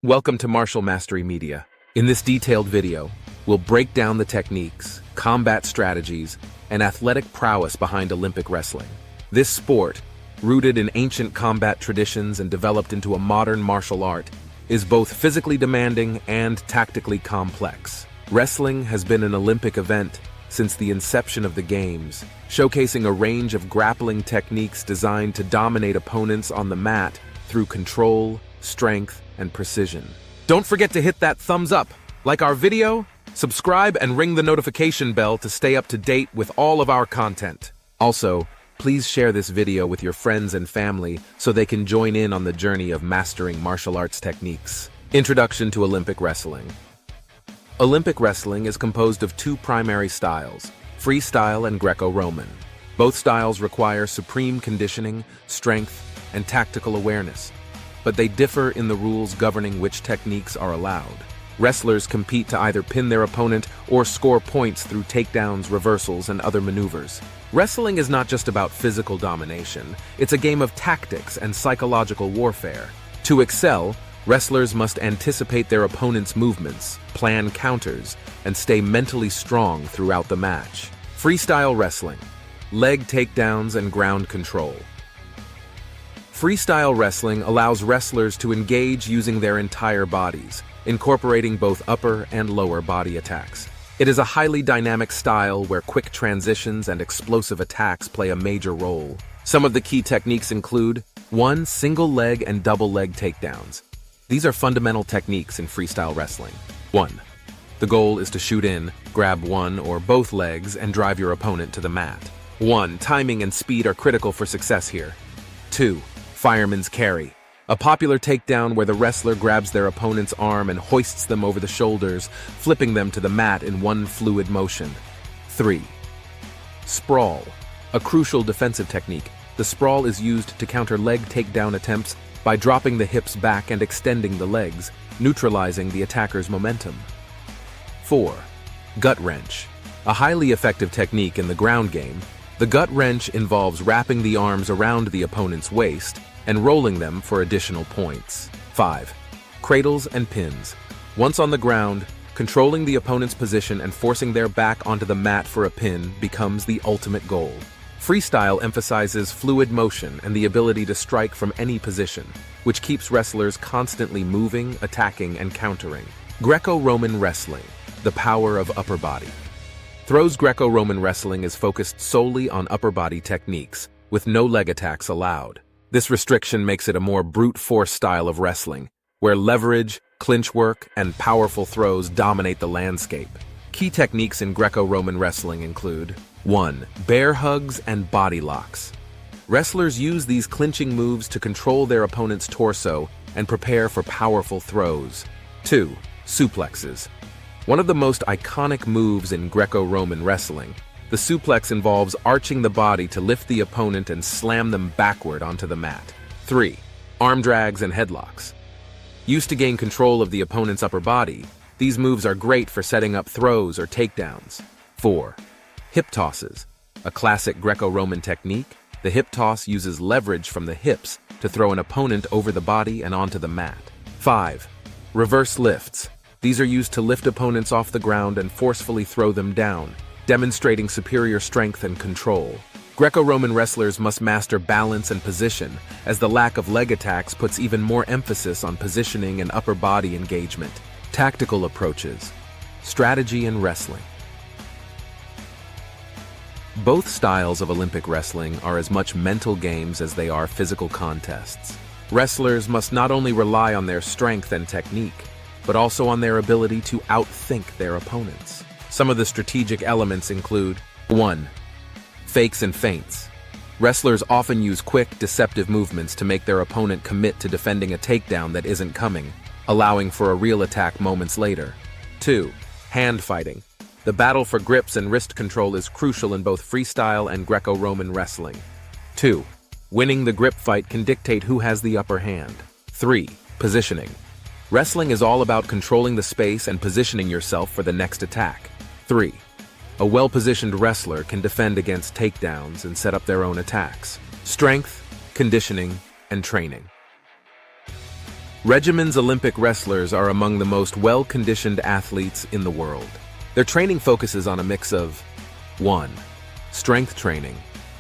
Welcome to Martial Mastery Media. In this detailed video, we'll break down the techniques, combat strategies, and athletic prowess behind Olympic wrestling. This sport, rooted in ancient combat traditions and developed into a modern martial art, is both physically demanding and tactically complex. Wrestling has been an Olympic event since the inception of the Games, showcasing a range of grappling techniques designed to dominate opponents on the mat through control, strength, and precision. Don't forget to hit that thumbs up, like our video, subscribe, and ring the notification bell to stay up to date with all of our content. Also, please share this video with your friends and family so they can join in on the journey of mastering martial arts techniques. Introduction to Olympic wrestling. Olympic wrestling is composed of two primary styles, freestyle and Greco-Roman. Both styles require supreme conditioning, strength, and tactical awareness, but they differ in the rules governing which techniques are allowed. Wrestlers compete to either pin their opponent or score points through takedowns, reversals, and other maneuvers. Wrestling is not just about physical domination, it's a game of tactics and psychological warfare. To excel, wrestlers must anticipate their opponent's movements, plan counters, and stay mentally strong throughout the match. Freestyle wrestling, leg takedowns, and ground control. Freestyle wrestling allows wrestlers to engage using their entire bodies, incorporating both upper and lower body attacks. It is a highly dynamic style where quick transitions and explosive attacks play a major role. Some of the key techniques include 1. Single leg and double leg takedowns. These are fundamental techniques in freestyle wrestling. 1. The goal is to shoot in, grab one or both legs, and drive your opponent to the mat. 1. Timing and speed are critical for success here. 2. Fireman's carry. A popular takedown where the wrestler grabs their opponent's arm and hoists them over the shoulders, flipping them to the mat in one fluid motion. 3. Sprawl. A crucial defensive technique. The sprawl is used to counter leg takedown attempts by dropping the hips back and extending the legs, neutralizing the attacker's momentum. 4. Gut wrench. A highly effective technique in the ground game, the gut wrench involves wrapping the arms around the opponent's waist and rolling them for additional points. 5. Cradles and pins. Once on the ground, controlling the opponent's position and forcing their back onto the mat for a pin becomes the ultimate goal. Freestyle emphasizes fluid motion and the ability to strike from any position, which keeps wrestlers constantly moving, attacking, and countering. Greco-Roman wrestling, the power of upper body. Throws Greco-Roman wrestling is focused solely on upper body techniques, with no leg attacks allowed. This restriction makes it a more brute force style of wrestling, where leverage, clinch work, and powerful throws dominate the landscape. Key techniques in Greco-Roman wrestling include 1. Bear hugs and body locks. Wrestlers use these clinching moves to control their opponent's torso and prepare for powerful throws. 2. Suplexes. One of the most iconic moves in Greco-Roman wrestling, the suplex involves arching the body to lift the opponent and slam them backward onto the mat. 3. Arm drags and headlocks. Used to gain control of the opponent's upper body, these moves are great for setting up throws or takedowns. 4. Hip tosses. A classic Greco-Roman technique, the hip toss uses leverage from the hips to throw an opponent over the body and onto the mat. 5. Reverse lifts. These are used to lift opponents off the ground and forcefully throw them down, demonstrating superior strength and control. Greco-Roman wrestlers must master balance and position, as the lack of leg attacks puts even more emphasis on positioning and upper body engagement. Tactical approaches. Strategy and wrestling. Both styles of Olympic wrestling are as much mental games as they are physical contests. Wrestlers must not only rely on their strength and technique, but also on their ability to outthink their opponents. Some of the strategic elements include 1. Fakes and feints. Wrestlers often use quick, deceptive movements to make their opponent commit to defending a takedown that isn't coming, allowing for a real attack moments later. 2. Hand fighting. The battle for grips and wrist control is crucial in both freestyle and Greco-Roman wrestling. 2. Winning the grip fight can dictate who has the upper hand. 3. Positioning. Wrestling is all about controlling the space and positioning yourself for the next attack. 3. A well-positioned wrestler can defend against takedowns and set up their own attacks. Strength, conditioning, and training. Regimen's Olympic wrestlers are among the most well-conditioned athletes in the world. Their training focuses on a mix of 1. Strength training,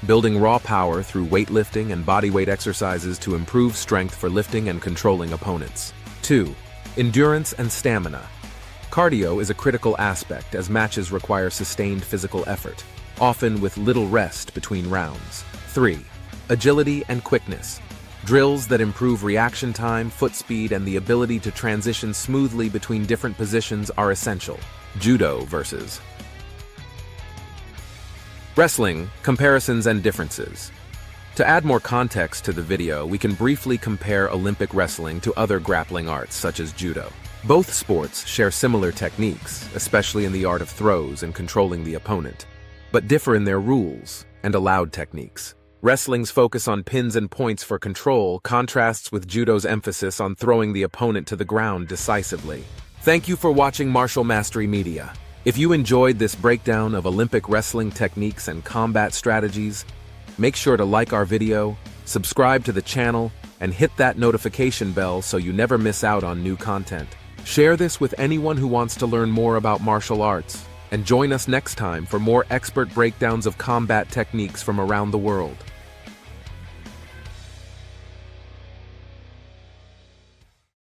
building raw power through weightlifting and bodyweight exercises to improve strength for lifting and controlling opponents. 2. Endurance and stamina. Cardio is a critical aspect as matches require sustained physical effort, often with little rest between rounds. 3. Agility and quickness. Drills that improve reaction time, foot speed, and the ability to transition smoothly between different positions are essential. Judo versus wrestling, comparisons and differences. To add more context to the video, we can briefly compare Olympic wrestling to other grappling arts such as judo. Both sports share similar techniques, especially in the art of throws and controlling the opponent, but differ in their rules and allowed techniques. Wrestling's focus on pins and points for control contrasts with judo's emphasis on throwing the opponent to the ground decisively. Thank you for watching Martial Mastery Media. If you enjoyed this breakdown of Olympic wrestling techniques and combat strategies, make sure to like our video, subscribe to the channel, and hit that notification bell so you never miss out on new content. Share this with anyone who wants to learn more about martial arts, and join us next time for more expert breakdowns of combat techniques from around the world.